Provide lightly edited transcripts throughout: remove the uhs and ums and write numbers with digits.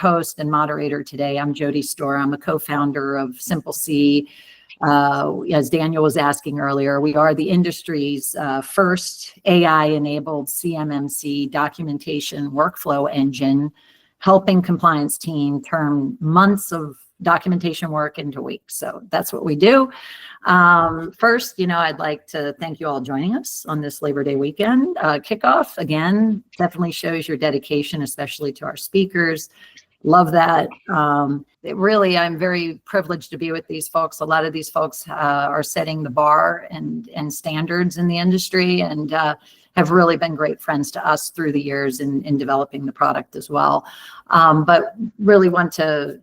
host and moderator today. I'm Jody Storr. I'm a co-founder of SMPL-C. As Daniel was asking earlier, we are the industry's first AI-enabled CMMC documentation workflow engine, helping compliance team turn months of documentation work into weeks. So that's what we do. First, I'd like to thank you all joining us on this Labor Day weekend kickoff. Again, definitely shows your dedication, especially to our speakers. Love that. I'm very privileged to be with these folks. A lot of these folks are setting the bar and standards in the industry, and have really been great friends to us through the years in developing the product as well. But really want to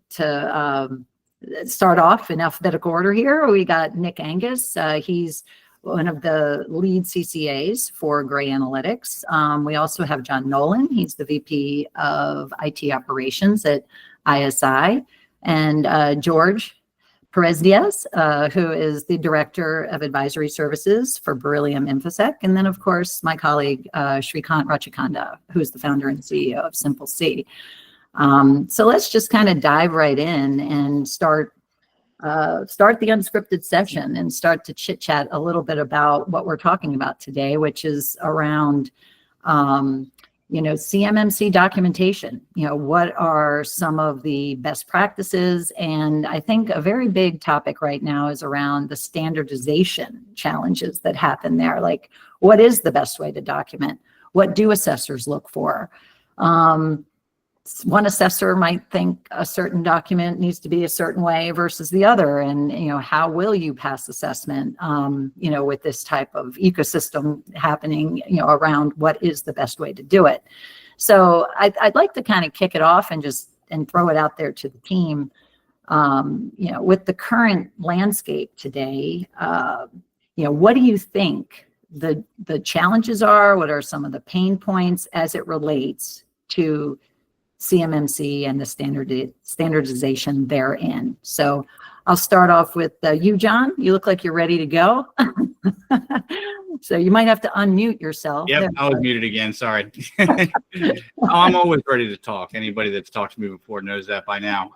start off in alphabetical order here. We got Nick Angus. He's one of the lead CCAs for Gray Analytics. We also have John Nolan. He's the VP of IT Operations at ISI. And George Perez-Diaz, who is the Director of Advisory Services for Beryllium InfoSec. And then, of course, my colleague, Shrikant Rachikanda, who is the founder and CEO of SMPL-C. So let's just kind of dive right in and start the unscripted session and start to chit chat a little bit about what we're talking about today, which is around, CMMC documentation. What are some of the best practices? And I think a very big topic right now is around the standardization challenges that happen there. Like, what is the best way to document? What do assessors look for? One assessor might think a certain document needs to be a certain way versus the other. And, how will you pass assessment, with this type of ecosystem happening, around what is the best way to do it. So I'd like to kind of kick it off and throw it out there to the team. With the current landscape today, what do you think the challenges are? What are some of the pain points as it relates to CMMC and the standardization therein? So I'll start off with you, John. You look like you're ready to go. So you might have to unmute yourself. Yep, I was muted again. Sorry. I'm always ready to talk. Anybody that's talked to me before knows that by now.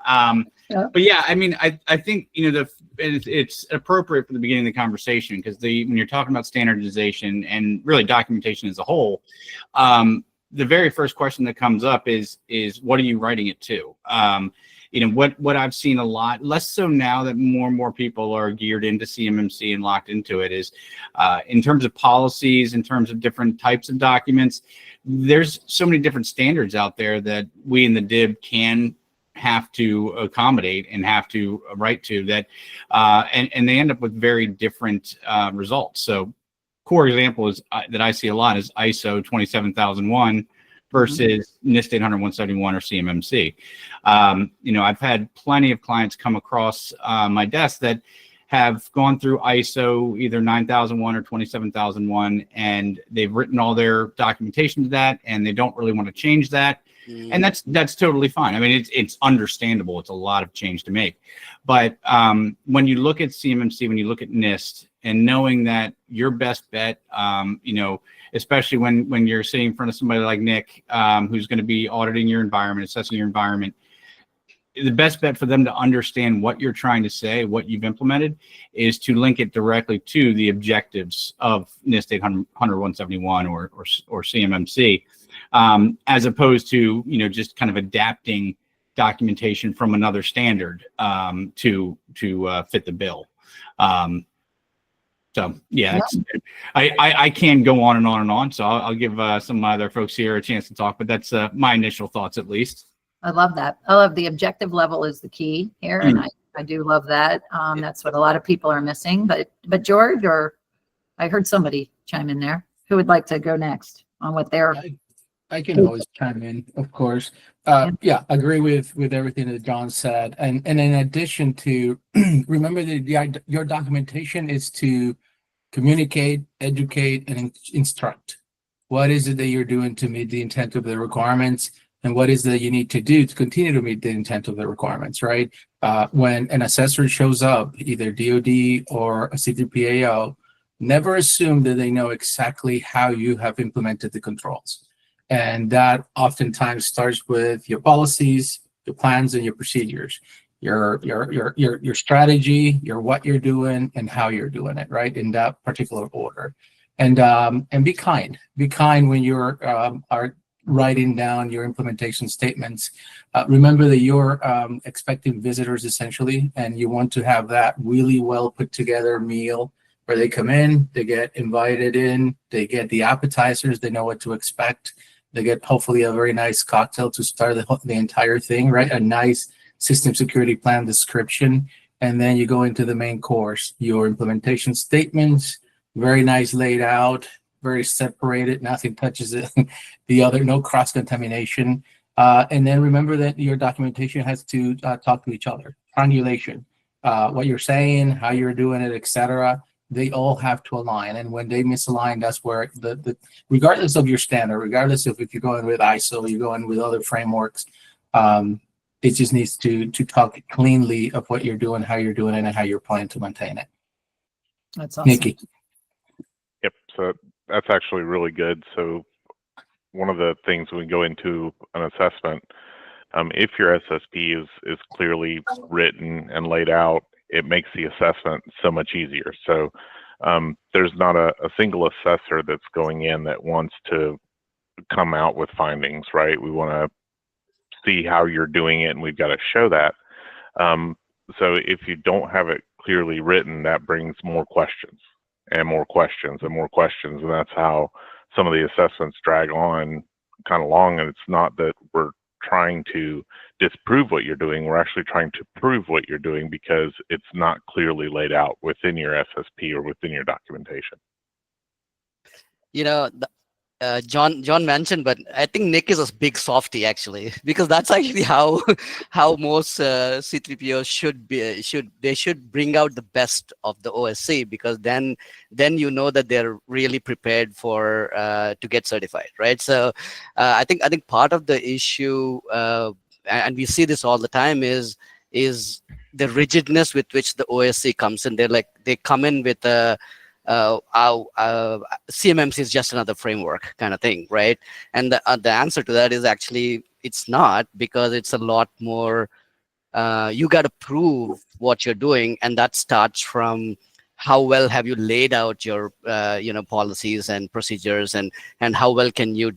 But yeah, I think it's appropriate for the beginning of the conversation, because when you're talking about standardization and really documentation as a whole, the very first question that comes up is what are you writing it to? What I've seen a lot, less so now that more and more people are geared into CMMC and locked into it, is in terms of policies, in terms of different types of documents. There's so many different standards out there that we in the DIB can have to accommodate and have to write to that, and they end up with very different results. So core example is that I see a lot is ISO 27001 versus NIST 800-171 or CMMC. I've had plenty of clients come across my desk that have gone through ISO either 9001 or 27001, and they've written all their documentation to that, and they don't really want to change that. And that's totally fine. It's understandable. It's a lot of change to make. But when you look at CMMC, when you look at NIST, and knowing that your best bet, especially when you're sitting in front of somebody like Nick, who's going to be auditing your environment, assessing your environment, the best bet for them to understand what you're trying to say, what you've implemented, is to link it directly to the objectives of NIST 800-171 or CMMC, as opposed to just kind of adapting documentation from another standard to fit the bill. So yeah, I can go on and on and on. So I'll give some of my other folks here a chance to talk, but that's my initial thoughts, at least. I love that. I love the objective level is the key here, and I do love that. That's what a lot of people are missing. But George, or I heard somebody chime in there. Who would like to go next on what they're? I can always chime in, of course. Yeah, agree with everything that John said. And in addition to, remember that your documentation is to communicate, educate, and instruct. What is it that you're doing to meet the intent of the requirements? And what is it that you need to do to continue to meet the intent of the requirements, right? When an assessor shows up, either DoD or a C3PAO, never assume that they know exactly how you have implemented the controls. And that oftentimes starts with your policies, your plans and your procedures, your strategy, what you're doing and how you're doing it, right? In that particular order. And be kind. Be kind when you're are writing down your implementation statements. Remember that you're expecting visitors essentially, and you want to have that really well put together meal where they come in, they get invited in, they get the appetizers, they know what to expect. They get hopefully a very nice cocktail to start the entire thing, right? A nice system security plan description. And then you go into the main course, your implementation statements, very nice laid out, very separated, nothing touches it, the other, no cross-contamination. And then remember that your documentation has to talk to each other. Triangulation, what you're saying, how you're doing it, etc. They all have to align. And when they misalign, that's where regardless of your standard, regardless of if you're going with ISO, you're going with other frameworks, it just needs to talk cleanly of what you're doing, how you're doing it, and how you're planning to maintain it. That's awesome. Nikki. Yep. So that's actually really good. So one of the things when we go into an assessment, if your SSP is clearly written and laid out, it makes the assessment so much easier. So there's not a single assessor that's going in that wants to come out with findings, right? We want to see how you're doing it, and we've got to show that. So if you don't have it clearly written, that brings more questions and more questions and more questions, and that's how some of the assessments drag on kind of long. And it's not that we're trying to disprove what you're doing, we're actually trying to prove what you're doing because it's not clearly laid out within your SSP or within your documentation. You know, John mentioned, but I think Nick is a big softie actually, because that's actually how most C3POs should be. They should bring out the best of the OSC, because then you know that they're really prepared for to get certified, right? So I think part of the issue, and we see this all the time, is the rigidness with which the OSC comes in. They come in with a CMMC is just another framework kind of thing, right? And the answer to that is actually it's not, because it's a lot more. You got to prove what you're doing, and that starts from how well have you laid out your policies and procedures, and how well can you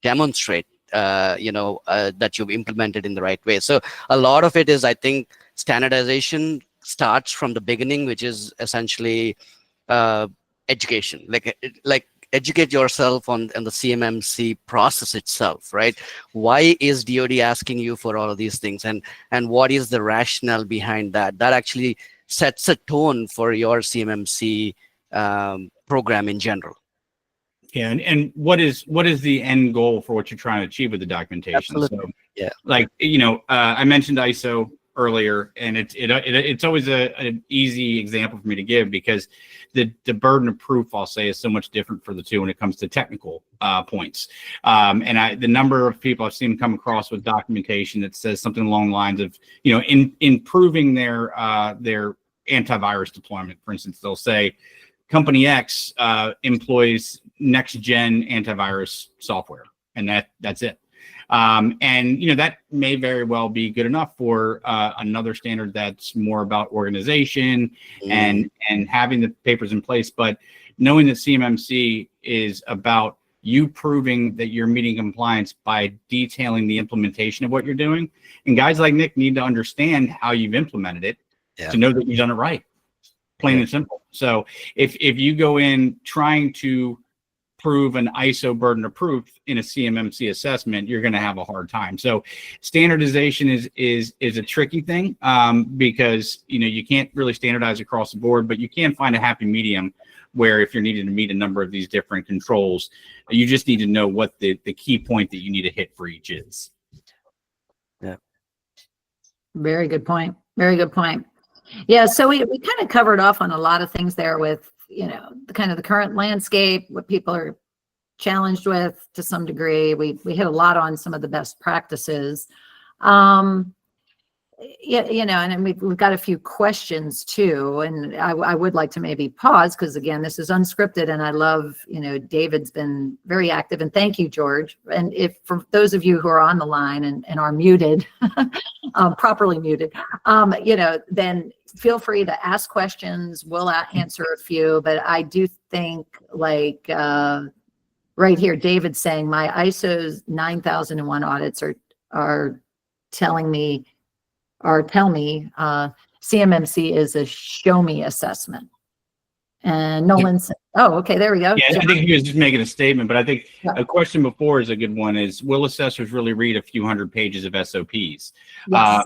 demonstrate that you've implemented in the right way. So a lot of it is, I think, standardization starts from the beginning, which is essentially education, like educate yourself on the CMMC process itself, right? Why is DoD asking you for all of these things, and what is the rationale behind that? That actually sets a tone for your CMMC program in general. Yeah, and what is the end goal for what you're trying to achieve with the documentation? Absolutely. So, yeah, like I mentioned ISO earlier, and it's always an easy example for me to give, because the burden of proof, I'll say, is so much different for the two when it comes to technical points. And the number of people I've seen come across with documentation that says something along the lines of, improving their antivirus deployment. For instance, they'll say company X employs next gen antivirus software, and that's it. And that may very well be good enough for another standard that's more about organization and having the papers in place. But knowing that CMMC is about you proving that you're meeting compliance by detailing the implementation of what you're doing, and guys like Nick need to understand how you've implemented it to know that you've done it right, plain and simple. So if you go in trying to prove an ISO burden of proof in a CMMC assessment, you're going to have a hard time. So standardization is a tricky thing, because you can't really standardize across the board, but you can find a happy medium where if you're needing to meet a number of these different controls, you just need to know what the key point that you need to hit for each is. Yeah. Very good point. Very good point. Yeah. So we kind of covered off on a lot of things there with, the kind of the current landscape, what people are challenged with to some degree. We hit a lot on some of the best practices. yeah, and then we've got a few questions too, and I would like to maybe pause because again, this is unscripted, and I love, David's been very active, and thank you, George. And if for those of you who are on the line and are muted, properly muted, then feel free to ask questions. We'll answer a few, but I do think like right here, David's saying my ISO 9001 audits are telling me CMMC is a show me assessment. And Nolan said, oh, okay, there we go. Yeah, I think he was just making a statement, but I think Yeah. a question before is a good one is, will assessors really read a few hundred pages of SOPs? Yes.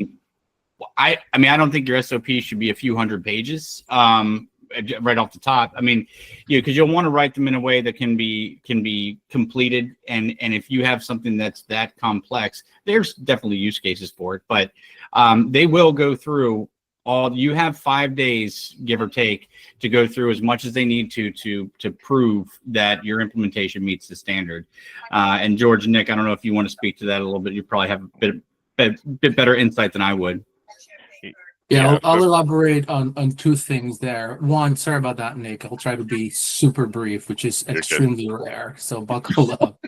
I mean, I don't think your SOP should be a few hundred pages right off the top. I mean, because you'll want to write them in a way that can be completed. And if you have something that's that complex, there's definitely use cases for it, but they will go through you have 5 days, give or take, to go through as much as they need to prove that your implementation meets the standard. And George and Nick, I don't know if you want to speak to that a little bit. You probably have a bit better insight than I would. Yeah, I'll elaborate on two things there. One, sorry about that, Nick. I'll try to be super brief, which is extremely rare. So buckle up.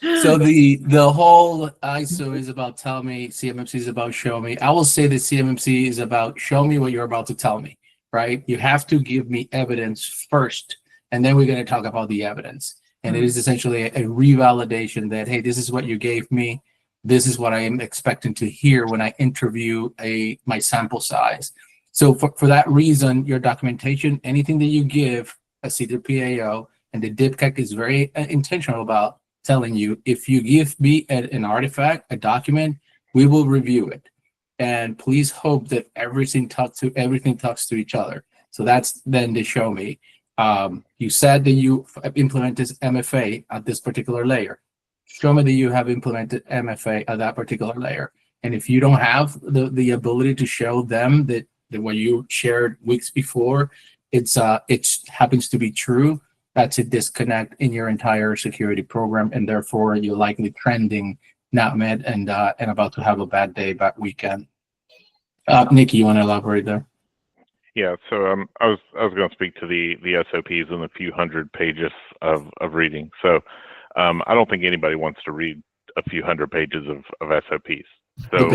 So the whole ISO is about tell me, CMMC is about show me. I will say that CMMC is about show me what you're about to tell me, right? You have to give me evidence first, and then we're going to talk about the evidence. And it is essentially a revalidation that, hey, this is what you gave me. This is what I am expecting to hear when I interview my sample size. So for that reason, your documentation, anything that you give a C3PAO, and the DIPCAC is very intentional about telling you, if you give me an artifact, a document, we will review it. And please hope that everything talks to each other. So that's then the show me. You said that you implemented MFA at this particular layer. Show me that you have implemented MFA at that particular layer. And if you don't have the ability to show them that what you shared weeks before, it happens to be true, that's a disconnect in your entire security program, and therefore you're likely trending not met and about to have a bad day, bad weekend. Nikki, you want to elaborate there? Yeah, so I was going to speak to the SOPs and the few hundred pages of reading. So I don't think anybody wants to read a few hundred pages of SOPs. So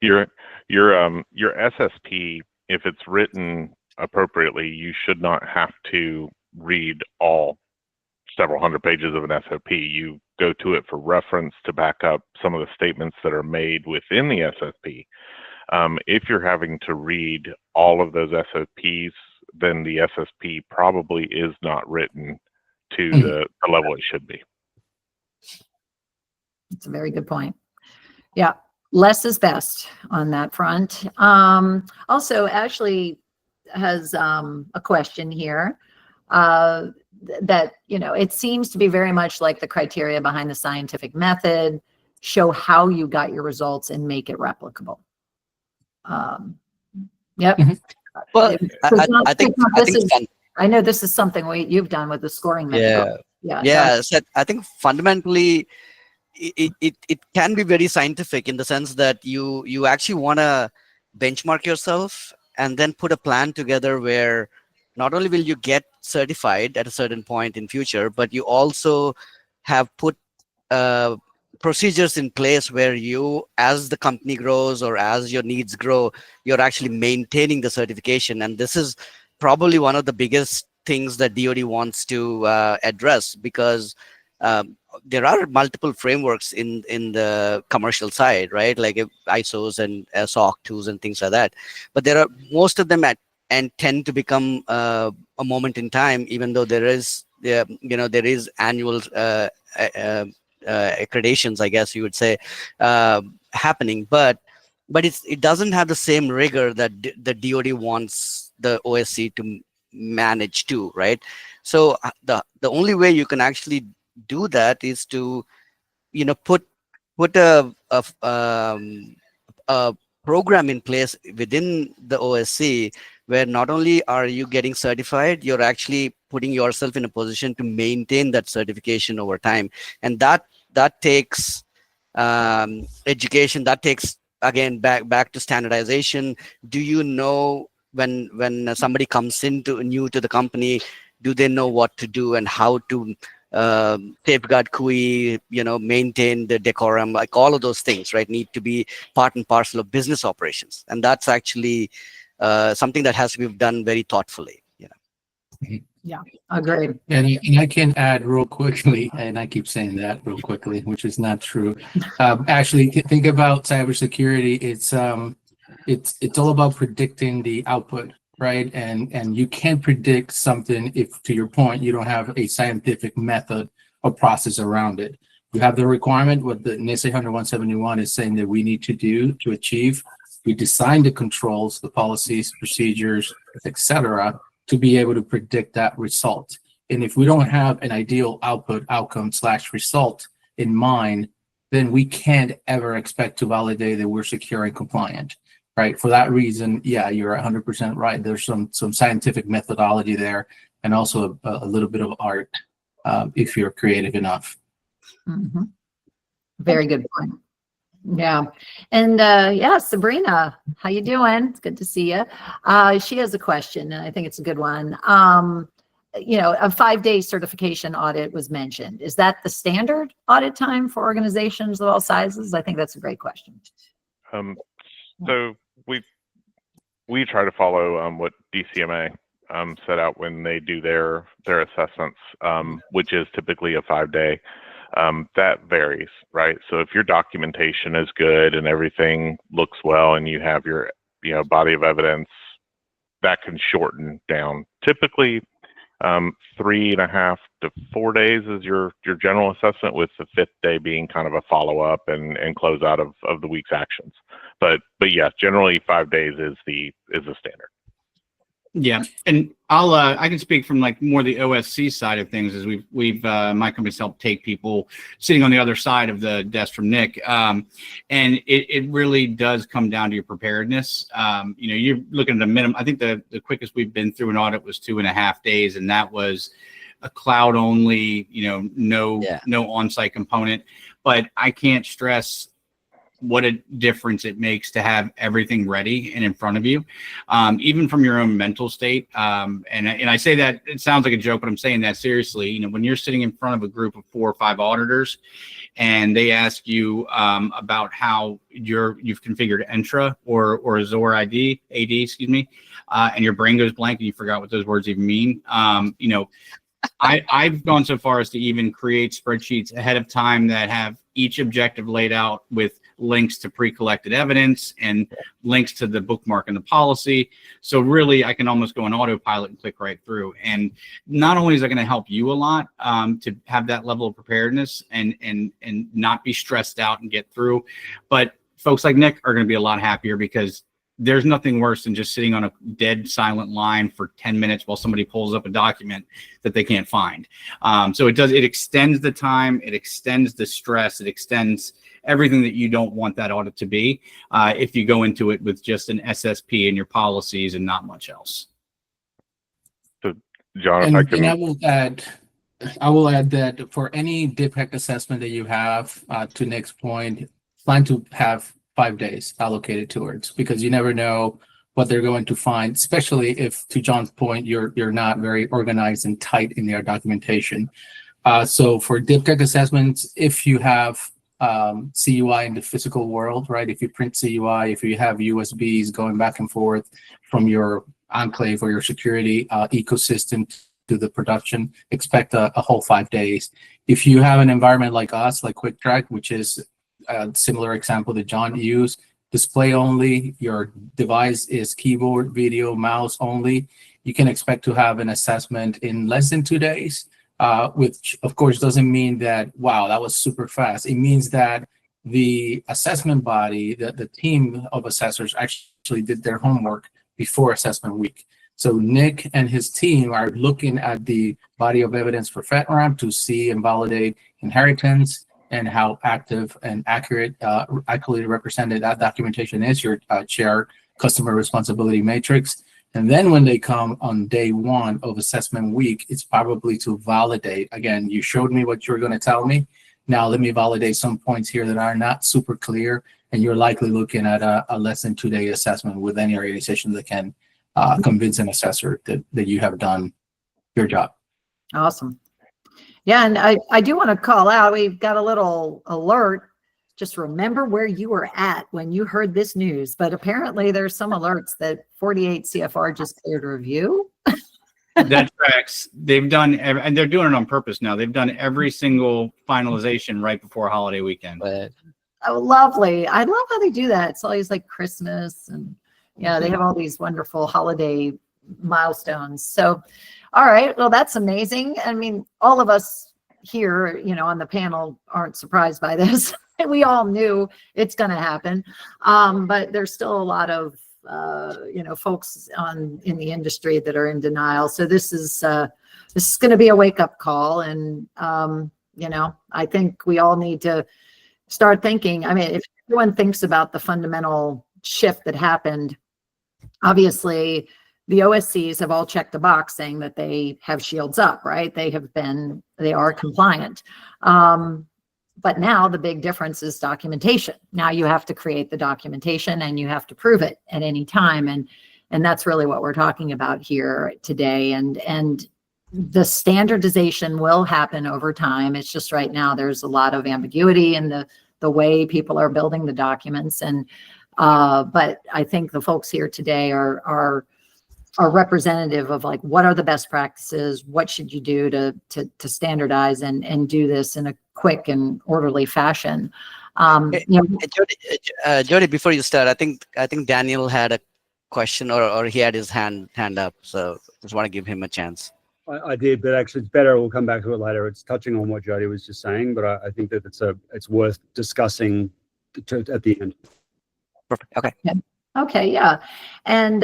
your SSP, if it's written appropriately, you should not have to read all several hundred pages of an SOP. You go to it for reference to back up some of the statements that are made within the SSP. If you're having to read all of those SOPs, then the SSP probably is not written to the level it should be. That's a very good point. Yeah, less is best on that front. Also, Ashley has a question here that, it seems to be very much like the criteria behind the scientific method, show how you got your results and make it replicable. Yep. Well, I know this is something you've done with the scoring method. Yeah. So I think fundamentally it can be very scientific in the sense that you actually want to benchmark yourself and then put a plan together where not only will you get certified at a certain point in future, but you also have put procedures in place where you, as the company grows or as your needs grow, you're actually maintaining the certification. And this is probably one of the biggest things that DoD wants to address, because there are multiple frameworks in the commercial side, right? Like ISOs and SOC 2s and things like that. But there are most of them tend to become a moment in time, even though there is annual accreditations, I guess you would say, happening. But it doesn't have the same rigor that the DoD wants the OSC to manage too, right? So the only way you can actually do that is to put a program in place within the OSC where not only are you getting certified, you're actually putting yourself in a position to maintain that certification over time. And that takes education, that takes again back to standardization. Do you know when somebody comes into new to the company, do they know what to do and how to safeguard QE, maintain the decorum, like all of those things, right, need to be part and parcel of business operations. And that's actually something that has to be done very thoughtfully. Yeah, agreed. And I can add real quickly, and I keep saying that real quickly, which is not true. Actually, think about cybersecurity. It's all about predicting the output, right? And you can't predict something if, to your point, you don't have a scientific method or process around it. You have the requirement, what the NIST 171 is saying that we need to do to achieve. We design the controls, the policies, procedures, etc., to be able to predict that result. And if we don't have an ideal outcome/result in mind, then we can't ever expect to validate that we're secure and compliant, right? For that reason, yeah, you're 100% right. There's some scientific methodology there, and also a little bit of art if you're creative enough. Mm-hmm. Very good point. Yeah. And yeah, Sabrina, how you doing? It's good to see you. She has a question, and I think it's a good one. A 5-day certification audit was mentioned. Is that the standard audit time for organizations of all sizes? I think that's a great question. So we try to follow what DCMA set out when they do their assessments, which is typically a 5-day. That varies, right? So if your documentation is good and everything looks well and you have your body of evidence, that can shorten down. Typically 3.5 to 4 days is your general assessment, with the 5th day being kind of a follow-up and close out of the week's actions. But yes, generally 5 days is the standard. Yeah, and I can speak from like more the OSC side of things, as we've my company's helped take people sitting on the other side of the desk from Nick, and it really does come down to your preparedness. You're looking at a minimum. I think the quickest we've been through an audit was 2.5 days, and that was a cloud only, no on-site component. But I can't stress what a difference it makes to have everything ready and in front of you, even from your own mental state. And I say that, it sounds like a joke, but I'm saying that seriously. When you're sitting in front of a group of 4 or 5 auditors and they ask you about how you've configured Entra or Azure AD, and your brain goes blank and you forgot what those words even mean. I've gone so far as to even create spreadsheets ahead of time that have each objective laid out with links to pre-collected evidence and links to the bookmark and the policy. So really, I can almost go on autopilot and click right through. And not only is that going to help you a lot to have that level of preparedness and not be stressed out and get through, but folks like Nick are going to be a lot happier, because there's nothing worse than just sitting on a dead silent line for 10 minutes while somebody pulls up a document that they can't find. So it extends the time, it extends the stress, it extends everything that you don't want that audit to be if you go into it with just an SSP and your policies and not much else. So, John, and I will add that for any DIPHEC assessment that you have, to Nick's point, plan to have 5 days allocated towards, because you never know what they're going to find, especially if, to John's point, you're not very organized and tight in your documentation. So for DIPTEC assessments, if you have CUI in the physical world, right? If you print CUI, if you have USBs going back and forth from your enclave or your security ecosystem to the production, expect a whole 5 days. If you have an environment like us, like QuickTrack, which is a similar example that John used, display only, your device is keyboard, video, mouse only, you can expect to have an assessment in less than 2 days, which of course doesn't mean that, wow, that was super fast. It means that the assessment body, the team of assessors actually did their homework before assessment week. So Nick and his team are looking at the body of evidence for FedRAMP to see and validate inheritance and how active and accurately represented that documentation is, your shared customer responsibility matrix. And then when they come on day 1 of assessment week, it's probably to validate. Again, you showed me what you're going to tell me. now let me validate some points here that are not super clear, and you're likely looking at a less than 2-day assessment with any organization that can convince an assessor that you have done your job. Awesome. Yeah, and I do want to call out, we've got a little alert. Just remember where you were at when you heard this news. But apparently there's some alerts that 48 CFR just cleared a review. That tracks. They've done, and they're doing it on purpose now. They've done every single finalization right before holiday weekend. Oh, lovely. I love how they do that. It's always like Christmas, and yeah, they have all these wonderful holiday milestones. So, all right, well, that's amazing. I mean, all of us here, you know, on the panel aren't surprised by this. We all knew it's going to happen. But there's still a lot of, you know, folks in the industry that are in denial. So this is going to be a wake-up call. And, you know, I think we all need to start thinking. I mean, if everyone thinks about the fundamental shift that happened, obviously the OSCs have all checked the box saying that they have shields up, right? They are compliant. But now the big difference is documentation. Now you have to create the documentation and you have to prove it at any time. And that's really what we're talking about here today. And the standardization will happen over time. It's just right now there's a lot of ambiguity in the way people are building the documents. And but I think the folks here today are representative of like, what are the best practices? What should you do to standardize and do this in a quick and orderly fashion? You know, Jody, before you start, I think Daniel had a question or he had his hand up. So just want to give him a chance. I did, but actually it's better. We'll come back to it later. It's touching on what Jody was just saying, but I think that it's worth discussing at the end. Perfect. Okay. Yeah. Okay. Yeah. And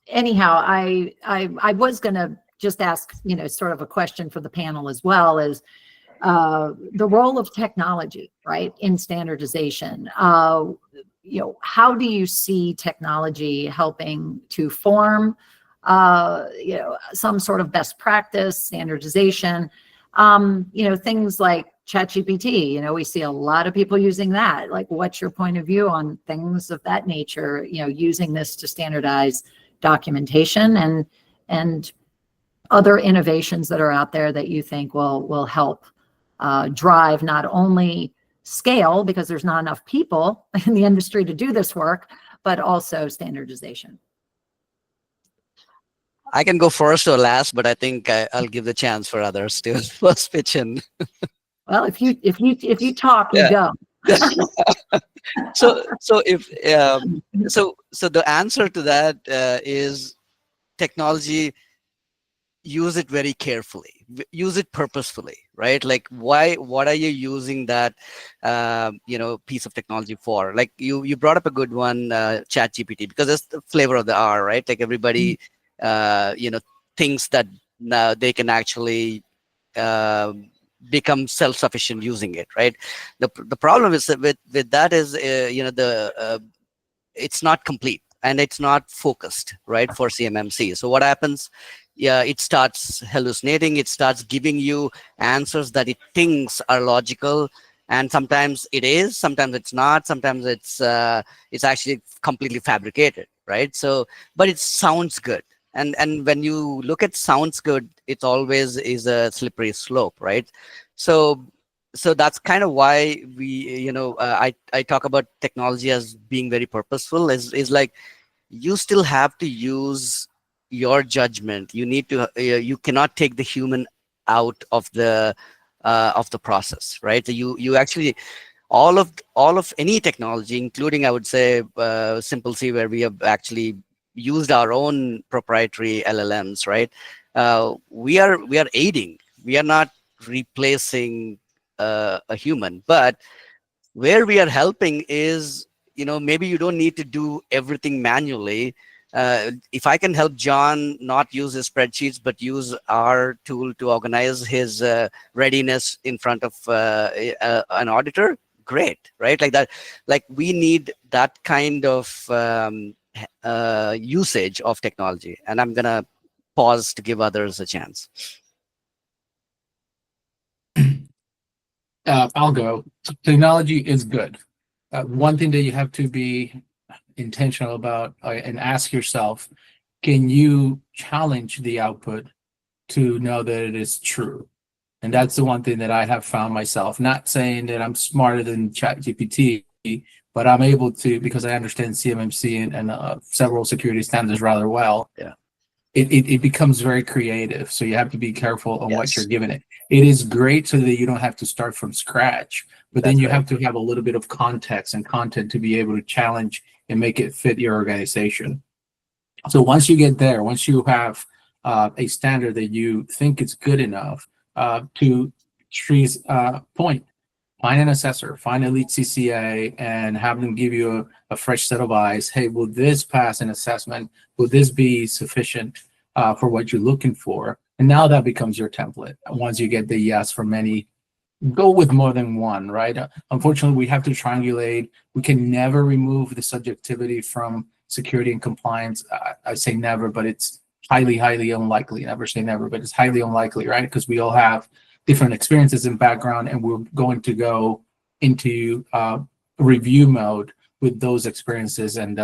anyhow, I was going to just ask, you know, sort of a question for the panel as well, as the role of technology, right, in standardization. You know, how do you see technology helping to form, you know, some sort of best practice, standardization, you know, things like ChatGPT, you know, we see a lot of people using that. Like, what's your point of view on things of that nature, you know, using this to standardize documentation and other innovations that are out there that you think will help drive not only scale, because there's not enough people in the industry to do this work, but also standardization? I can go first or last, but I think I'll give the chance for others to first pitch in. Well, if you talk, you go. So the answer to that is technology. Use it very carefully. Use it purposefully, right? Like, what are you using that you know, piece of technology for? Like you brought up a good one, ChatGPT, because it's the flavor of the hour, right? Like everybody you know, thinks that now they can actually become self-sufficient using it, right? The problem is that with that is you know, it's not complete and it's not focused, right, for CMMC. So what happens? Yeah, it starts hallucinating. It starts giving you answers that it thinks are logical, and sometimes it is, sometimes it's not, sometimes it's actually completely fabricated, right? So, but it sounds good. And when you look at sounds good, it always is a slippery slope, right? So that's kind of why we, you know, I talk about technology as being very purposeful. Is like, you still have to use your judgment. You need to, you cannot take the human out of the process, right? So you actually, all of any technology, including, I would say, SMPL-C, where we have actually used our own proprietary LLMs, right? We are aiding. We are not replacing a human, but where we are helping is, you know, maybe you don't need to do everything manually. If I can help John not use his spreadsheets, but use our tool to organize his readiness in front of an auditor, great, right? Like that, like we need that kind of usage of technology. And I'm gonna pause to give others a chance. I'll go. Technology is good. One thing that you have to be intentional about and ask yourself, can you challenge the output to know that it is true? And that's the one thing that I have found myself, not saying that I'm smarter than ChatGPT, but I'm able to, because I understand CMMC and several security standards rather well. Yeah. It becomes very creative. So you have to be careful on what Yes. you're giving it. It is great so that you don't have to start from scratch, but then That's you right. have to have a little bit of context and content to be able to challenge and make it fit your organization. So once you get there, once you have a standard that you think is good enough, to Shree's point, find an assessor, find a lead CCA, and have them give you a fresh set of eyes. Hey, will this pass an assessment? Will this be sufficient for what you're looking for? And now that becomes your template. Once you get the yes from many, go with more than one, right? Unfortunately, we have to triangulate. We can never remove the subjectivity from security and compliance. I say never, but it's highly, highly unlikely. Never say never, but it's highly unlikely, right? Because we all have different experiences and background, and we're going to go into review mode with those experiences and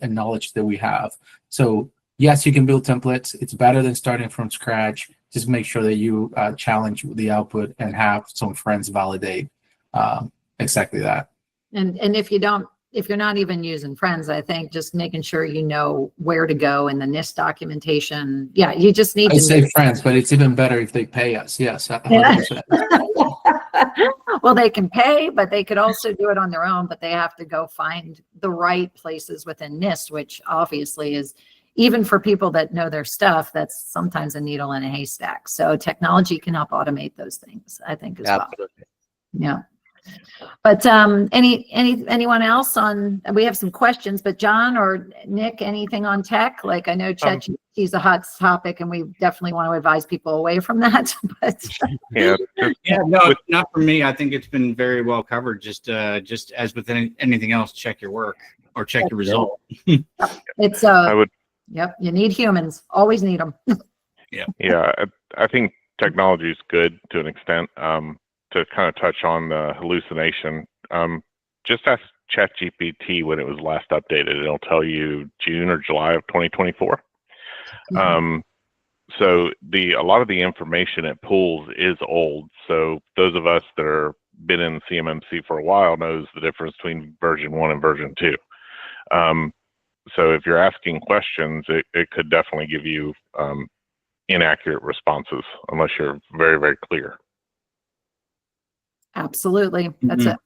knowledge that we have. So yes, you can build templates. It's better than starting from scratch. Just make sure that you challenge the output and have some friends validate exactly that. And if you're not even using friends, I think just making sure you know where to go in the NIST documentation. Yeah, you just need I to say friends, but it's even better if they pay us. Yes, 100%. Well, they can pay, but they could also do it on their own, but they have to go find the right places within NIST, which obviously is, even for people that know their stuff, that's sometimes a needle in a haystack. So technology can help automate those things, I think, as Absolutely. well. Yeah. But anyone else on, we have some questions, but John or Nick, anything on tech? Like, I know ChatGPT is a hot topic and we definitely want to advise people away from that. But Yeah. No, not for me. I think it's been very well covered. Just as with anything else, check your work or check your result. it's I would. yep, you need humans, always need them. Yeah, I think technology is good to an extent. To kind of touch on the hallucination, just ask ChatGPT when it was last updated. It'll tell you June or July of 2024. So a lot of the information it pulls is old. So those of us that are been in CMMC for a while knows the difference between version 1 and version 2. So if you're asking questions, it could definitely give you inaccurate responses unless you're very, very clear. Absolutely. That's an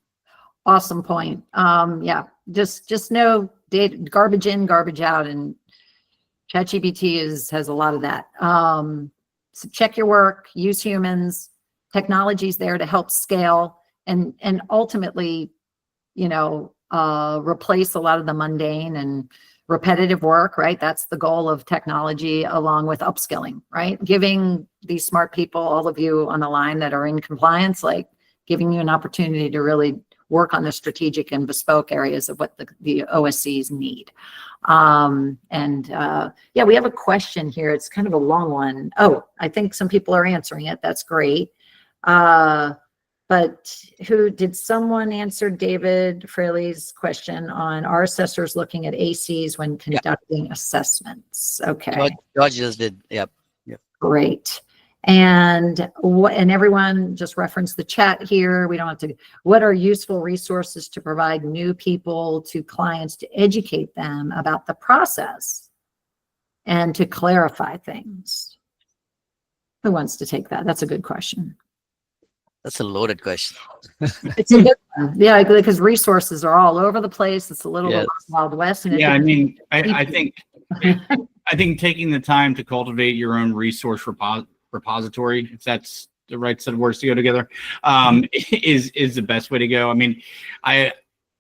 awesome point. Yeah, just know data, garbage in, garbage out, and ChatGPT has a lot of that. So check your work, use humans, technology's there to help scale and ultimately, replace a lot of the mundane and repetitive work, right? That's the goal of technology, along with upskilling, right? Giving these smart people, all of you on the line that are in compliance, like giving you an opportunity to really work on the strategic and bespoke areas of what the OSCs need. Yeah, we have a question here. It's kind of a long one. Oh, I think some people are answering it. That's great. But did someone answer David Fraley's question on our assessors looking at ACs when conducting assessments? Okay. George just did. Yep. Great. And everyone just reference the chat here. We don't have to. What are useful resources to provide new people to clients to educate them about the process and to clarify things? Who wants to take that? That's a good question. That's a loaded question. It's a good one. Yeah, because resources are all over the place. It's a little bit Wild West. And yeah, I mean, I think taking the time to cultivate your own resource repository, if that's the right set of words to go together, is the best way to go. I mean,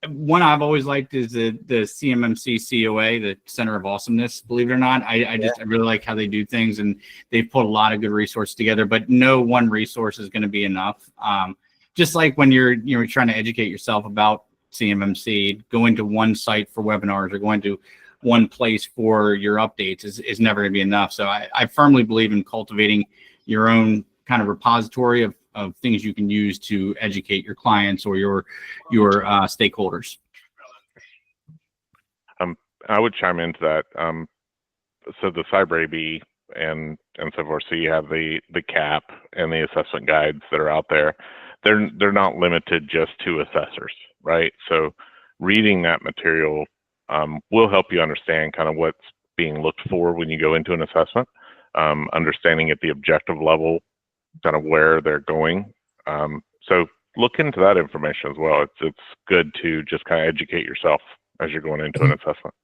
one I've always liked is the CMMC COA, the Center of Awesomeness. Believe it or not, I really like how they do things, and they've put a lot of good resources together. But no one resource is going to be enough. Just like when you're trying to educate yourself about CMMC, going to one site for webinars or going to one place for your updates is never going to be enough. So I firmly believe in cultivating your own kind of repository of of things you can use to educate your clients or your stakeholders. I would chime into that. So the Cyber AB and so forth. So you have the CAP and the assessment guides that are out there. They're not limited just to assessors, right? So reading that material will help you understand kind of what's being looked for when you go into an assessment, understanding at the objective level kind of where they're going. So look into that information as well. It's good to just kind of educate yourself as you're going into an assessment.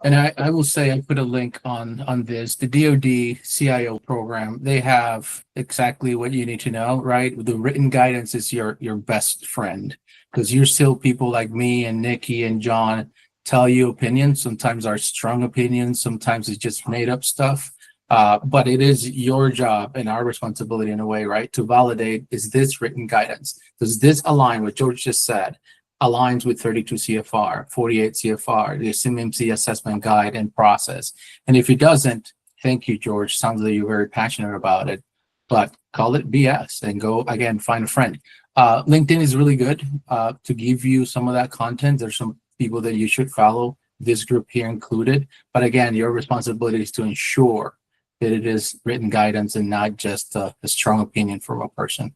And I will say, I put a link on this, the DoD CIO program. They have exactly what you need to know, right? The written guidance is your best friend, because you're still people like me and Nikki and John tell you opinions. Sometimes are strong opinions, sometimes it's just made up stuff. But it is your job and our responsibility in a way, right, to validate, is this written guidance? Does this align with George just said? Aligns with 32 CFR, 48 CFR, the SMPL-C assessment guide and process. And if it doesn't, thank you, George. Sounds like you're very passionate about it, but call it BS and go, again, find a friend. LinkedIn is really good to give you some of that content. There's some people that you should follow, this group here included. But again, your responsibility is to ensure that it is written guidance and not just a strong opinion from a person.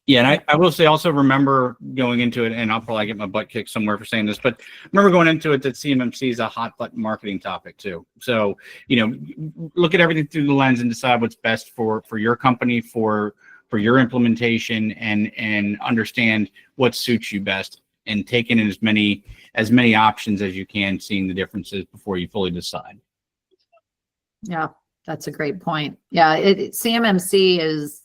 Yeah, and I will say also remember going into it, and I'll probably get my butt kicked somewhere for saying this, but remember going into it that CMMC is a hot button marketing topic too. So, look at everything through the lens and decide what's best for your company, for your implementation, and understand what suits you best, and take in as many options as you can, seeing the differences before you fully decide. Yeah, that's a great point. Yeah, CMMC is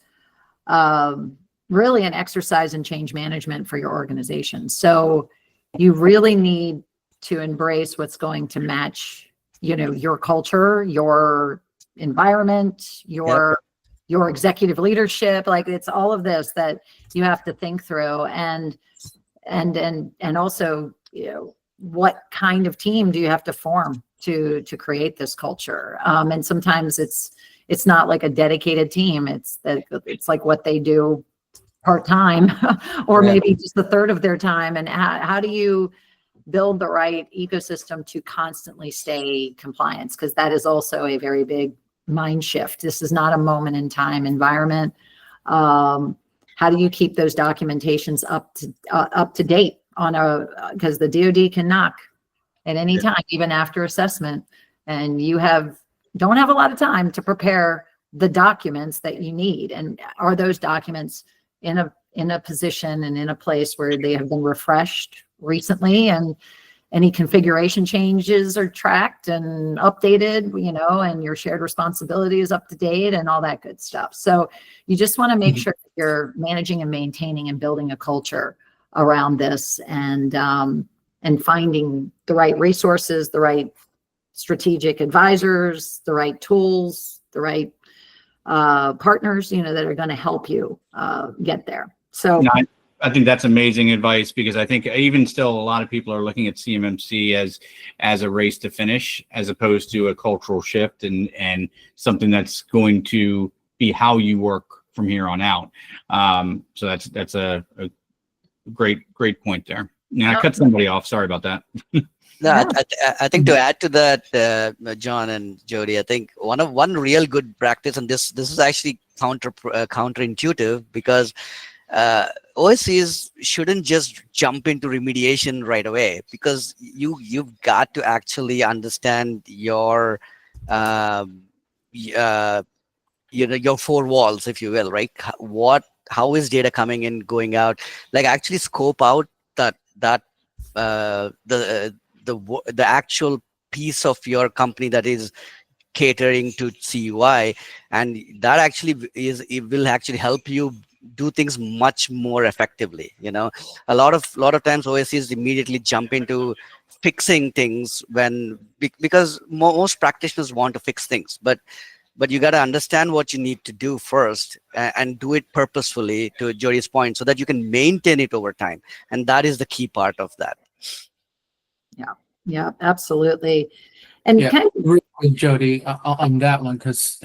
really an exercise in change management for your organization. So you really need to embrace what's going to match, your culture, your environment, your executive leadership. Like, it's all of this that you have to think through, and also, what kind of team do you have to form to create this culture? And sometimes it's not like a dedicated team. It's like what they do part-time or maybe just a third of their time. And how do you build the right ecosystem to constantly stay compliant? Because that is also a very big mind shift. This is not a moment in time environment. How do you keep those documentations up to date because the DoD can knock at any time, even after assessment, and you don't have a lot of time to prepare the documents that you need. And are those documents in a position and in a place where they have been refreshed recently, and any configuration changes are tracked and updated, and your shared responsibility is up to date and all that good stuff. So you just want to make sure that you're managing and maintaining and building a culture around this, and finding the right resources, the right strategic advisors, the right tools, the right partners, that are going to help you get there. So I think that's amazing advice, because I think even still a lot of people are looking at CMMC as a race to finish, as opposed to a cultural shift and something that's going to be how you work from here on out. So that's a great point there. Now I cut somebody off. Sorry about that. No, I think to add to that, John and Jody, I think one real good practice, and this is actually counterintuitive, because OSCs shouldn't just jump into remediation right away, because you've got to actually understand your your four walls, if you will, right? How is data coming in, going out? Like, actually scope out that the actual piece of your company that is catering to CUI, and that actually will actually help you do things much more effectively. A lot of times OSCs immediately jump into fixing things because most practitioners want to fix things, but you got to understand what you need to do first, and do it purposefully, to Jody's point, so that you can maintain it over time. And that is the key part of that. Yeah, absolutely. And Jody, on that one, because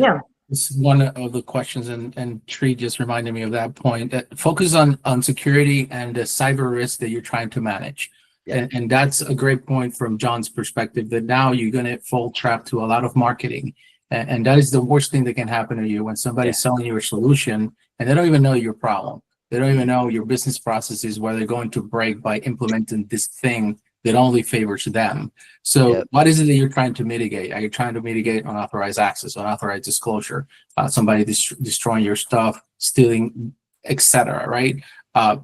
It's one of the questions, and Tree just reminded me of that point. That focus on security and the cyber risk that you're trying to manage. Yeah. And that's a great point from John's perspective, that now you're going to fall trap to a lot of marketing. And that is the worst thing that can happen to you when somebody's selling you a solution and they don't even know your problem. They don't even know your business processes where they're going to break by implementing this thing that only favors them. So what is it that you're trying to mitigate? Are you trying to mitigate unauthorized access, unauthorized disclosure, somebody destroying your stuff, stealing, etc., right?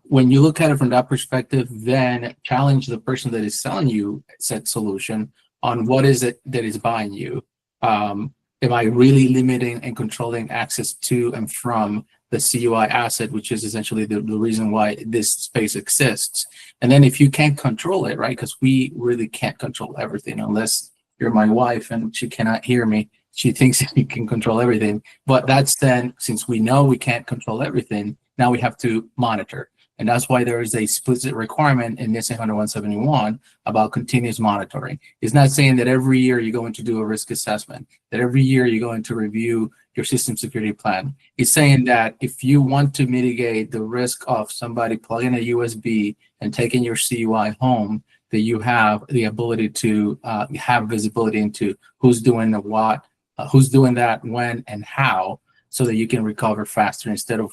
When you look at it from that perspective, then challenge the person that is selling you said solution on what is it that is buying you. Am I really limiting and controlling access to and from the CUI asset, which is essentially the reason why this space exists? And then if you can't control it, right, because we really can't control everything unless you're my wife and she cannot hear me. She thinks you can control everything. But that's then, since we know we can't control everything, now we have to monitor. And that's why there is a explicit requirement in NIST 171 about continuous monitoring. It's not saying that every year you're going to do a risk assessment, that every year you're going to review your system security plan. It's saying that if you want to mitigate the risk of somebody plugging a USB and taking your CUI home, that you have the ability to have visibility into who's doing the what, who's doing that, when, and how, so that you can recover faster instead of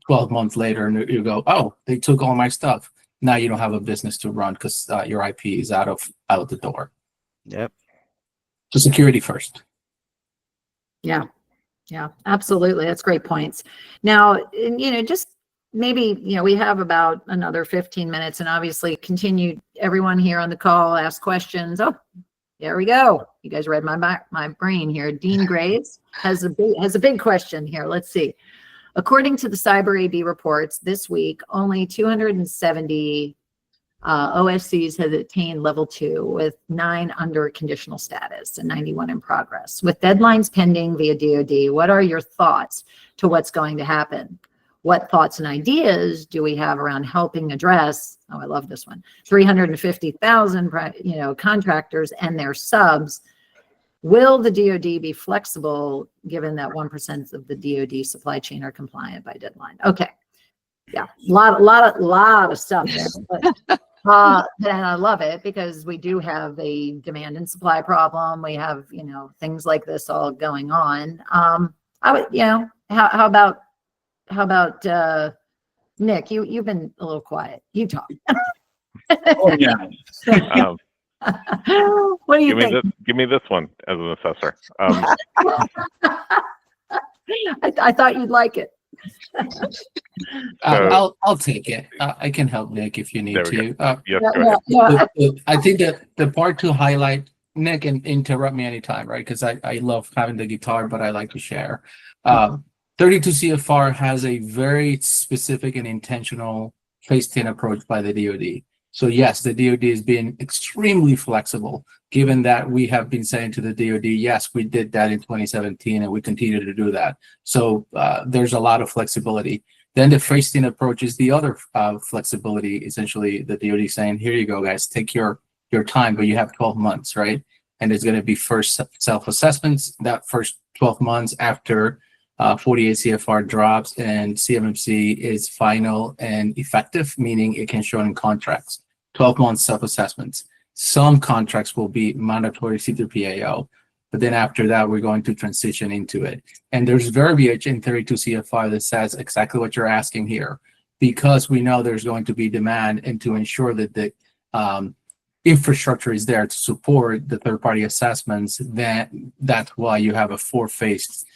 12 months later and you go, oh, they took all my stuff. Now you don't have a business to run because your IP is out the door. Yep. So security first. Yeah, absolutely. That's great points. Now, just maybe, we have about another 15 minutes, and obviously continue, everyone here on the call, ask questions. Oh, there we go. You guys read my brain here. Dean Graves has a big question here. Let's see. According to the Cyber AB reports this week, only 270 OSCs have attained level 2, with 9 under conditional status and 91 in progress. With deadlines pending via DoD, what are your thoughts to what's going to happen? What thoughts and ideas do we have around helping address, oh, I love this one, 350,000 contractors and their subs? Will the DoD be flexible given that 1% of the DoD supply chain are compliant by deadline? Okay. Yeah, a lot of stuff there. But, and I love it because we do have a demand and supply problem. We have, things like this all going on. I would, how about Nick? You've been a little quiet. You talk. Oh yeah. What do you think? Give me this one as an assessor. I thought you'd like it. I'll take it. I can help Nick if you need to. Yes, go ahead. I think that the part to highlight, Nick, and interrupt me anytime, right? Because I love having the guitar, but I like to share. 32 CFR has a very specific and intentional phased-in approach by the DoD. So yes, the DoD has been extremely flexible, given that we have been saying to the DoD, yes, we did that in 2017 and we continue to do that. So there's a lot of flexibility. Then the phased-in approach is the other flexibility, essentially the DoD saying, here you go, guys, take your time, but you have 12 months, right? And there's going to be first self-assessments that first 12 months after 48 CFR drops and CMMC is final and effective, meaning it can show in contracts. 12 months self-assessments. Some contracts will be mandatory C3PAO, but then after that, we're going to transition into it. And there's verbiage in 32 CFR that says exactly what you're asking here, because we know there's going to be demand and to ensure that the infrastructure is there to support the third-party assessments, that's why you have a 4-phased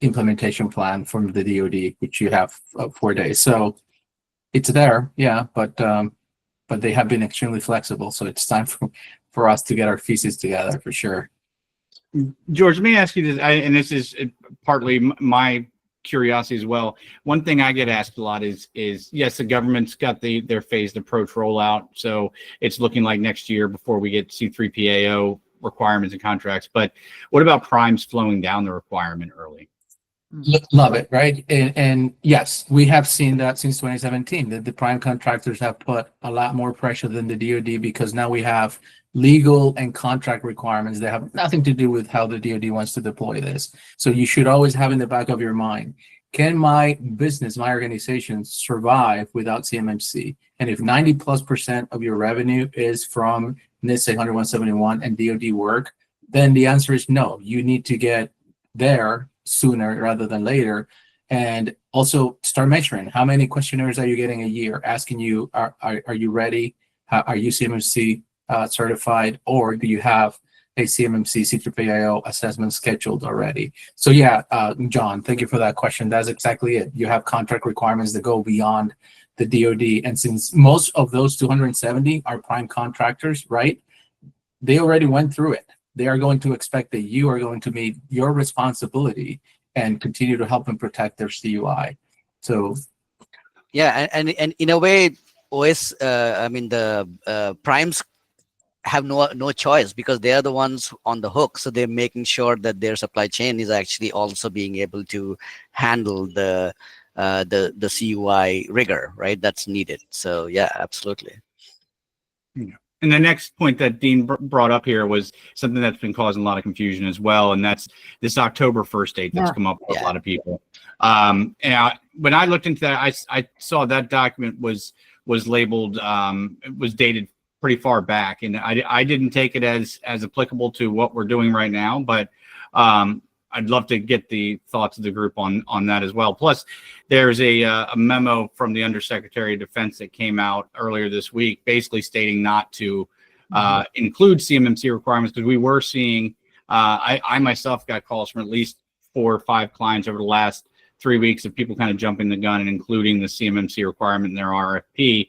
implementation plan from the DoD, which you have 4 days. So it's there, yeah, but they have been extremely flexible. So it's time for us to get our pieces together for sure. George, let me ask you this, and this is partly my curiosity as well. One thing I get asked a lot is yes, the government's got their phased approach rollout, so it's looking like next year before we get C3PAO requirements and contracts. But what about primes flowing down the requirement early? Love it, right? And yes, we have seen that since 2017, that the prime contractors have put a lot more pressure than the DoD, because now we have legal and contract requirements that have nothing to do with how the DoD wants to deploy this. So you should always have in the back of your mind, can my business, my organization survive without CMMC? And if 90+% of your revenue is from NHTSA 10171 and DoD work, then the answer is no. You need to get there sooner rather than later, and also start measuring how many questionnaires are you getting a year asking you, are you ready? Are you CMMC certified, or do you have a CMMC C3PAO assessment scheduled already? So yeah, John, thank you for that question. That's exactly it. You have contract requirements that go beyond the DoD, and since most of those 270 are prime contractors, right? They already went through it. They are going to expect that you are going to meet your responsibility and continue to help them protect their CUI. So, yeah, and in a way, the primes have no choice, because they are the ones on the hook. So they're making sure that their supply chain is actually also being able to handle the CUI rigor, right? That's needed. So yeah, absolutely. Yeah. And the next point that Dean brought up here was something that's been causing a lot of confusion as well, and that's this October 1st date that's come up with a lot of people. And when I looked into that, I saw that document was labeled, it was dated pretty far back, and I didn't take it as applicable to what we're doing right now, but I'd love to get the thoughts of the group on that as well. Plus, there's a memo from the Undersecretary of Defense that came out earlier this week, basically stating not to include CMMC requirements, because we were seeing, I myself got calls from at least 4 or 5 clients over the last 3 weeks of people kind of jumping the gun and including the CMMC requirement in their RFP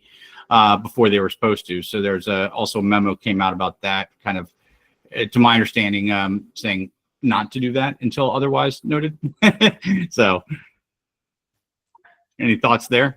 before they were supposed to. So there's also a memo came out about that, kind of, to my understanding, saying not to do that until otherwise noted. So any thoughts there?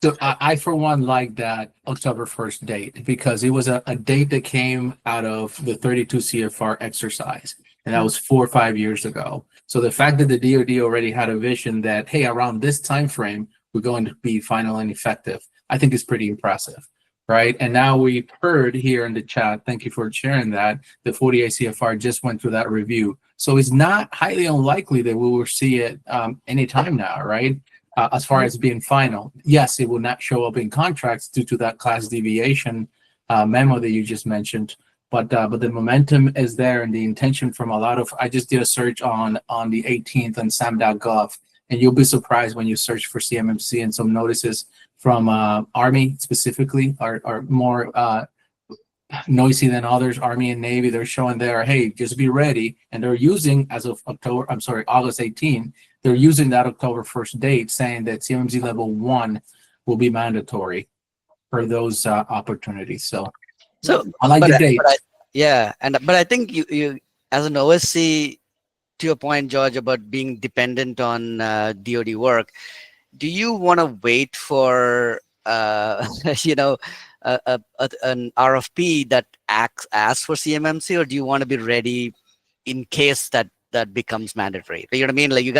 So I for one, like that October 1st date, because it was a date that came out of the 32 CFR exercise, and that was 4 or 5 years ago. So the fact that the DoD already had a vision that, hey, around this time frame, we're going to be final and effective, I think is pretty impressive. Right. And now we've heard here in the chat, thank you for sharing that, the 48 CFR just went through that review. So it's not highly unlikely that we will see it anytime now, right? As far as being final. Yes, it will not show up in contracts due to that class deviation memo that you just mentioned. But the momentum is there, and the intention from a lot of, I just did a search on the 18th on SAM.gov, and you'll be surprised when you search for CMMC, and some notices from Army specifically are more noisy than others. Army and Navy, they're showing there, hey, just be ready. And they're using, as of August 18, they're using that October 1st date, saying that CMMC Level 1 will be mandatory for those opportunities. So I like the date. But I think you as an OSC, to your point, George, about being dependent on DoD work, do you want to wait for an RFP that asks for CMMC, or do you want to be ready in case that becomes mandatory? You know what I mean? Like you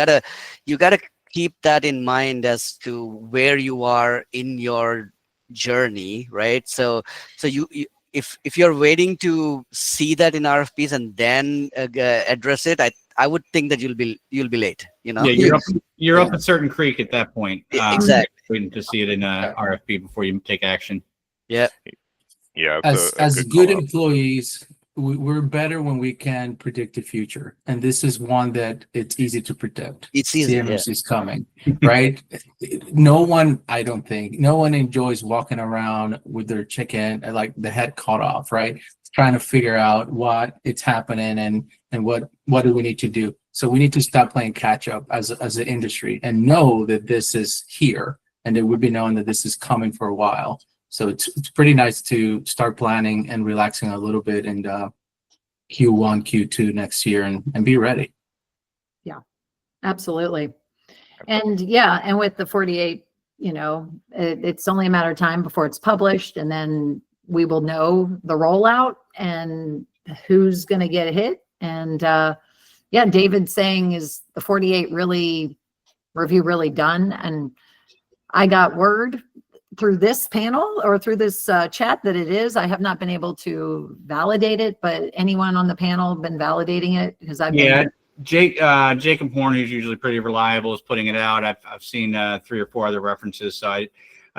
gotta keep that in mind as to where you are in your journey, right? So you if you're waiting to see that in RFPs and then address it, I would think that you'll be late. You know. Yeah, you're up a certain creek at that point. Exactly. Waiting to see it in a RFP before you take action. Yeah. Yeah. As good employees, we're better when we can predict the future, and this is one that it's easy to predict. It's easy. CMMC is coming, right? No one enjoys walking around with their chicken like the head cut off, right? Trying to figure out what it's happening and what do we need to do. So we need to stop playing catch up as an industry and know that this is here, and that we'll be knowing that this is coming for a while. So it's pretty nice to start planning and relaxing a little bit in Q1, Q2 next year and be ready. Yeah, absolutely. And yeah, and with the 48, it's only a matter of time before it's published, and then we will know the rollout and who's going to get hit. And yeah, David saying, is the 48 review really done? And I got word through this panel or through this chat that it is. I have not been able to validate it, but anyone on the panel been validating it? Because I've been Jacob Horn, who's usually pretty reliable, is putting it out. I've seen 3 or 4 other references, so I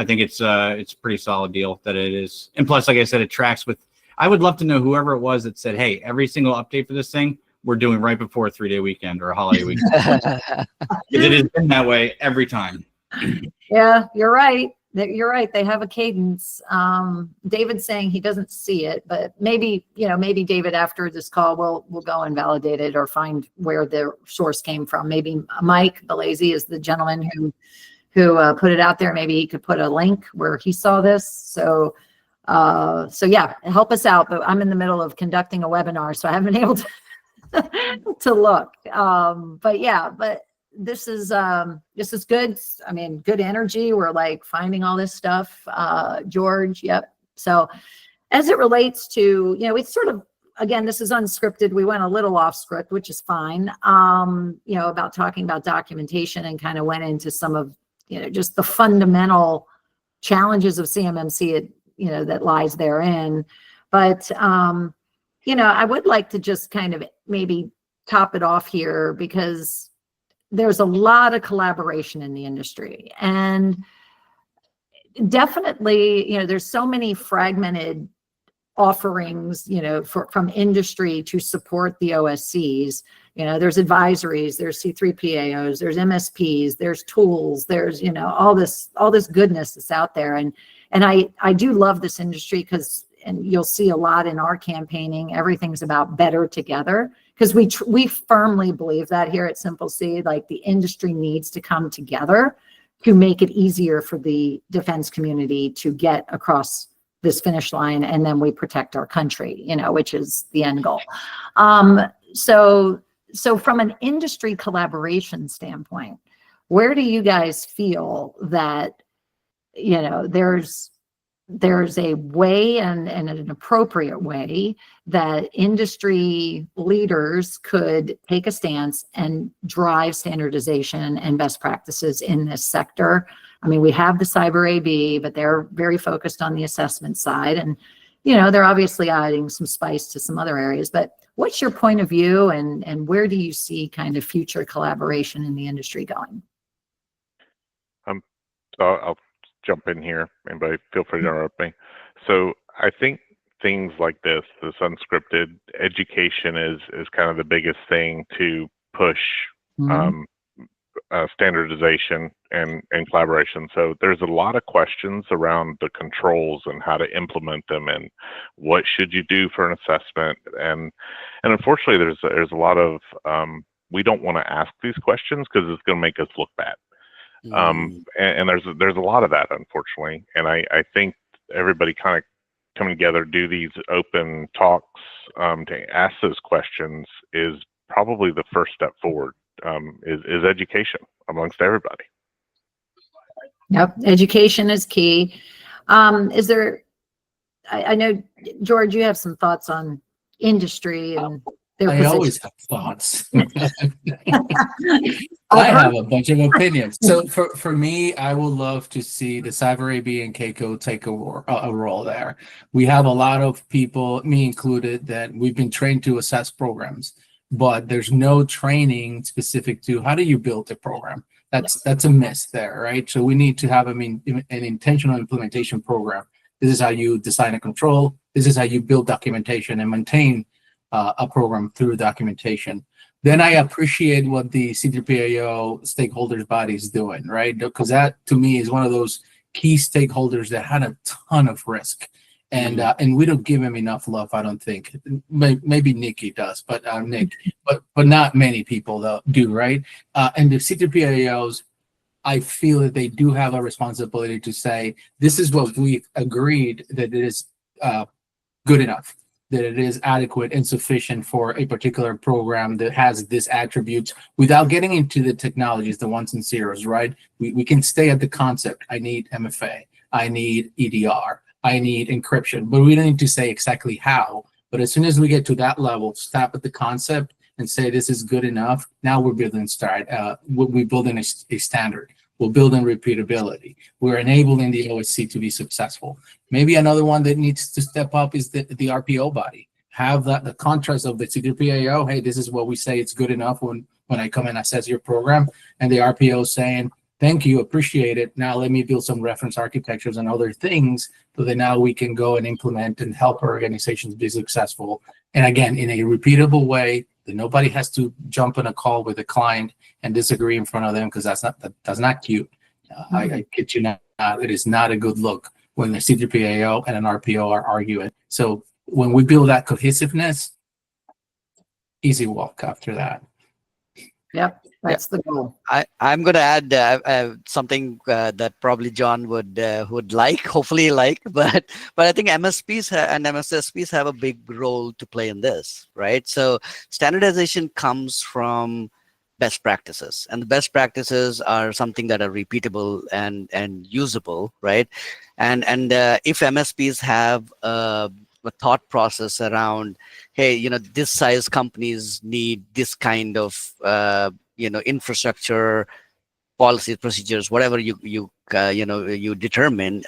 think it's a pretty solid deal that it is. And plus, like I said, it tracks with. I would love to know whoever it was that said, "Hey, every single update for this thing we're doing right before a 3-day weekend or a holiday weekend." It has been that way every time. Yeah, you're right. You're right. They have a cadence. David's saying he doesn't see it, but maybe David, after this call, we'll go and validate it or find where the source came from. Maybe Mike Balazy is the gentleman who put it out there. Maybe he could put a link where he saw this. So yeah, help us out. But I'm in the middle of conducting a webinar, so I haven't been able to look. But this is good. I mean, good energy. We're like finding all this stuff. George, yep. So as it relates to, it's sort of, again, this is unscripted. We went a little off script, which is fine. About talking about documentation and kind of went into some of, just the fundamental challenges of CMMC, that lies therein. But, I would like to just kind of maybe top it off here, because there's a lot of collaboration in the industry, and definitely, there's so many fragmented offerings, from industry to support the OSCs. There's advisories, there's C3PAOs, there's MSPs, there's tools, there's, all this goodness that's out there. And I do love this industry because, and you'll see a lot in our campaigning, everything's about better together, because we firmly believe that here at SMPL-C, like the industry needs to come together to make it easier for the defense community to get across this finish line, and then we protect our country, which is the end goal. So from an industry collaboration standpoint, where do you guys feel that, there's a way and an appropriate way that industry leaders could take a stance and drive standardization and best practices in this sector? I mean, we have the Cyber AB, but they're very focused on the assessment side, and they're obviously adding some spice to some other areas. But what's your point of view, and where do you see kind of future collaboration in the industry going? So I'll jump in here. Anybody feel free to interrupt me. So I think things like this unscripted education is kind of the biggest thing to push standardization and collaboration. So there's a lot of questions around the controls and how to implement them, and what should you do for an assessment. And unfortunately, there's a lot of we don't want to ask these questions because it's going to make us look bad. And there's a lot of that, unfortunately. And I think everybody kind of coming together, do these open talks to ask those questions is probably the first step forward. Is education amongst everybody. Yep, education is key. Is there? I know, George, you have some thoughts on industry and their I position. always have thoughts. I have a bunch of opinions. So for me, I would love to see the Cyber AB and KCO take a role there. We have a lot of people, me included, that we've been trained to assess programs, but there's no training specific to how do you build a program. That's a miss there, right? So we need to have, an intentional implementation program. This is how you design a control. This is how you build documentation and maintain a program through documentation. Then I appreciate what the C3PAO stakeholders body is doing, right? Because that, to me, is one of those key stakeholders that had a ton of risk, and we don't give him enough love, I don't think. Maybe Nikki does, but Nick, but not many people do, right? And the C3PAOs, I feel that they do have a responsibility to say, this is what we've agreed that it is good enough, that it is adequate and sufficient for a particular program that has these attributes, without getting into the technologies, the ones and zeros, right? We can stay at the concept. I need MFA, I need EDR, I need encryption, but we don't need to say exactly how. But as soon as we get to that level, stop at the concept and say this is good enough. Now we're building we're building a standard. We're building repeatability. We're enabling the OSC to be successful. Maybe another one that needs to step up is the RPO body. Have the contrast of the C3PAO. Hey, this is what we say. It's good enough when I come and assess your program, and the RPO saying, thank you, appreciate it. Now let me build some reference architectures and other things so that now we can go and implement and help our organizations be successful. And again, in a repeatable way that nobody has to jump on a call with a client and disagree in front of them, because that's not cute. I kid you not. It is not a good look when the C3PAO and an RPO are arguing. So when we build that cohesiveness, easy walk after that. Yep, that's the goal. I'm going to add something that probably John would hopefully like, but I think MSPs and MSSPs have a big role to play in this, right? So standardization comes from best practices, and the best practices are something that are repeatable and usable, right? And if MSPs have a thought process around, hey, this size companies need this kind of infrastructure, policies, procedures, whatever you determine,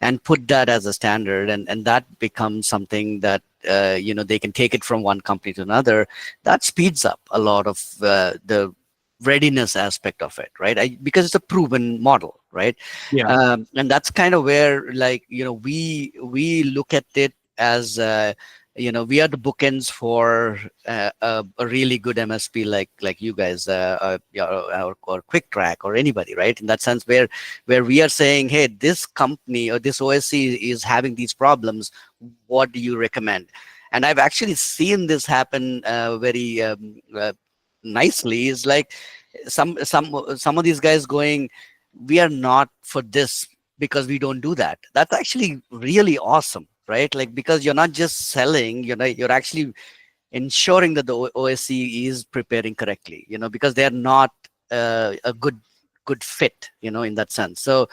and put that as a standard, and that becomes something that they can take it from one company to another. That speeds up a lot of the readiness aspect of it, right? Because it's a proven model, right? Yeah. And that's kind of where, we look at it as we are the bookends for a really good MSP like you guys, or Quick Track or anybody, right? In that sense, where we are saying, hey, this company or this OSC is having these problems. What do you recommend? And I've actually seen this happen very nicely. Is like some of these guys going, we are not for this because we don't do that. That's actually really awesome, right? Because you're not just selling, you're actually ensuring that the OSC is preparing correctly, because they're not a good fit, in that sense. So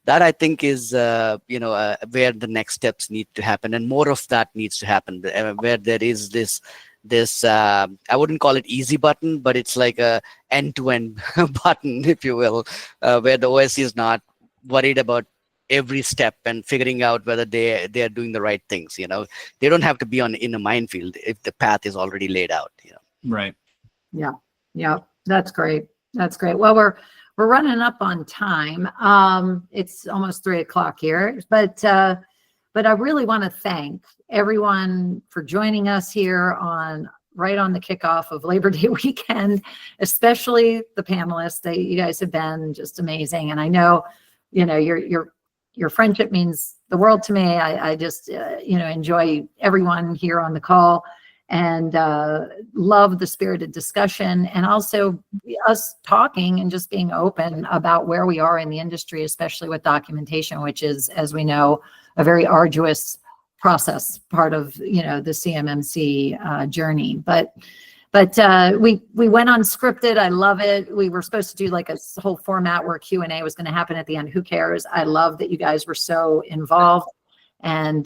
that, I think, is where the next steps need to happen, and more of that needs to happen, where there is this I wouldn't call it easy button, but it's like a end-to-end button, if you will, where the OSC is not worried about every step and figuring out whether they are doing the right things. They don't have to be in a minefield if the path is already laid out. Right. Yeah, that's great. Well, we're running up on time. It's almost 3:00 here, but I really want to thank everyone for joining us here right on the kickoff of Labor Day weekend, especially the panelists. You guys have been just amazing, and I know, your friendship means the world to me. I just, enjoy everyone here on the call, and love the spirited discussion, and also us talking and just being open about where we are in the industry, especially with documentation, which is, as we know, a very arduous process, part of, the CMMC journey. But we went unscripted. I love it. We were supposed to do like a whole format where Q&A was going to happen at the end. Who cares? I love that you guys were so involved, and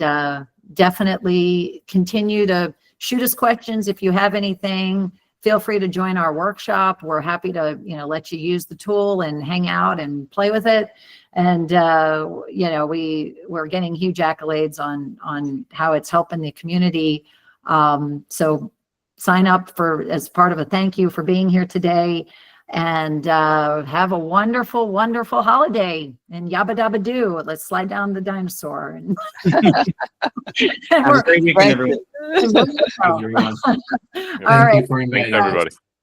definitely continue to shoot us questions. If you have anything, feel free to join our workshop. We're happy to, let you use the tool and hang out and play with it. And, we're getting huge accolades on how it's helping the community. So sign up as part of a thank you for being here today, and have a wonderful, wonderful holiday, and yabba dabba do. Let's slide down the dinosaur. And Have a great weekend, everyone. Thank you, everyone. All right. Thank you for inviting Thanks, everybody.